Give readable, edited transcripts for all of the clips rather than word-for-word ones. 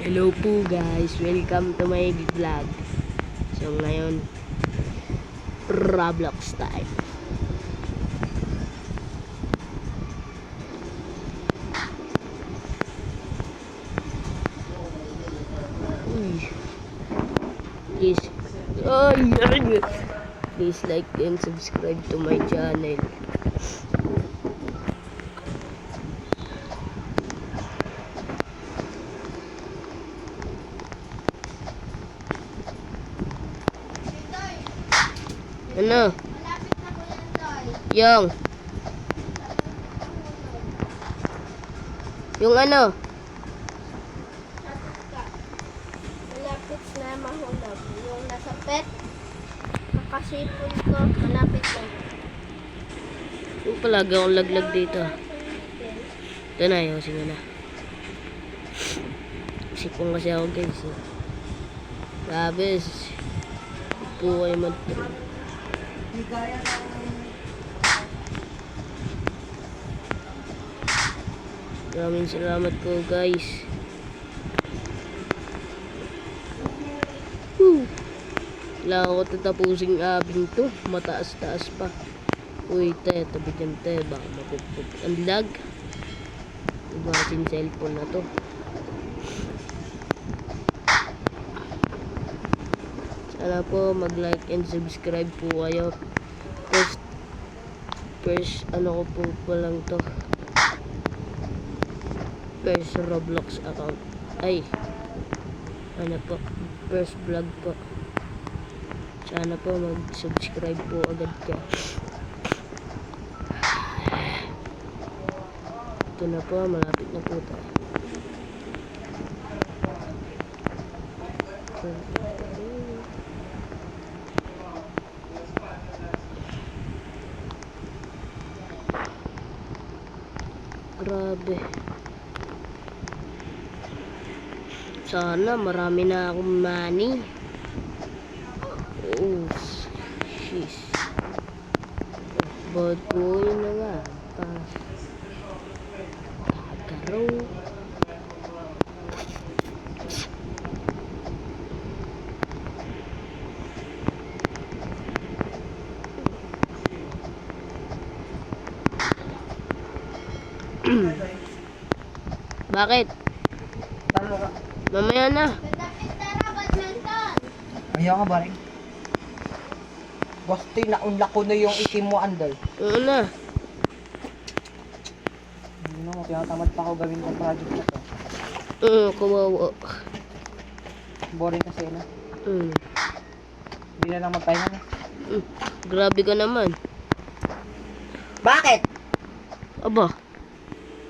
Hello po guys, welcome to my vlog. So ngayon, Roblox time. Please, please like and subscribe to my channel. Ano? Yung ano? Malapit na mahulog. Yung nasa pet, nakasipon ko, malapit na. Yung palagi akong laglag dito. Ito na, ayusin ko na. Sipong kasi ako guys. Grabe. Po kayo mag-trip. Maraming salamat po guys. Kailangan ko tatapusin abing to. Mataas-taas pa. Uy, tabi dyan baka mapupuk ang lag. Ibasin cellphone na to. Sana po mag-like and subscribe po kayo. First ano ko po lang to. First Roblox account. Ay. Ano po? First vlog po. Sana po mag-subscribe po agad ka. Ito na po, malapit na po tayo. Grabe. Sana marami na akong money. Oh, sheesh. Bad boy na nga. Kagaro. Bakit? Tama ka. Mamaya na. Malapit na ra, badminton. Ayaw ka ba rin? Basta naunla ko na yung itim mo, Andal. Oo na. Hindi na, tinatamad pa ako gawin ng project na to. Kawawa. Boring kasi na. Hindi na lang magpahinga na. Grabe ka naman. Bakit? Aba.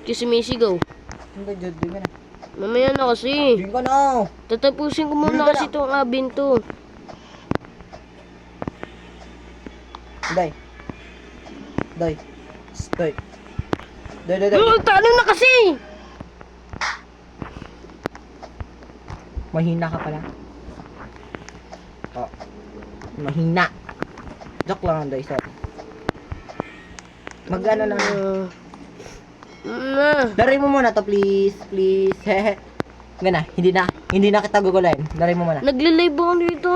Kisimisigaw. Hindi, Jod, di ka na. Mamaya na kasi. Di ka na. Tatapusin ko muna kasi itong abin to. Day. Day. Day. Day, day, day. Talo na kasi! Mahina ka pala. Oh. Mahina. Joke lang, Day. Sorry. Mag-ano lang. Daray mo muna to, please. Please. Nga na, hindi na kita gugulayin. Daray mo muna. Nagle-live ako dito.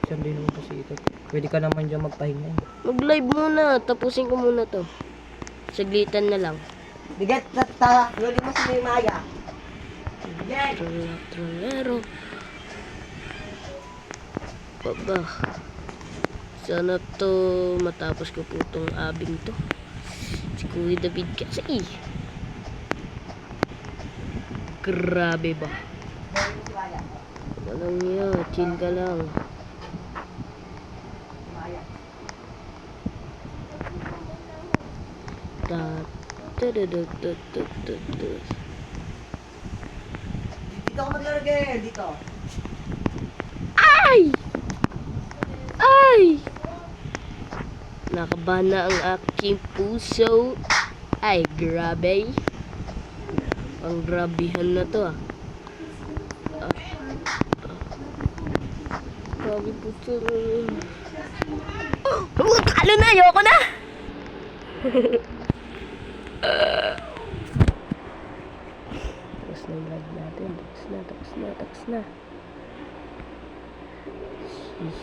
Sandi naman kasi ito. Pwede ka naman dyan magpahinga. Mag-live muna. Tapusin ko muna to. Saglitan na lang. Bigat, tata. Luli mo si May Maya. Bigat. Trolero. Baba. Sana to matapos ko po itong abing to. Si Kuya David kasi. Grabe ba? Walang yan. Chill ka lang. Dito ako maglaro girl. Dito. Ay! Ay! Nakabana ang aking puso. Ay, grabe. Ang grabihan na to Grabe puso. Talo na! Ayoko na! Tapos na yung vlog natin. Tapos na. Sheesh.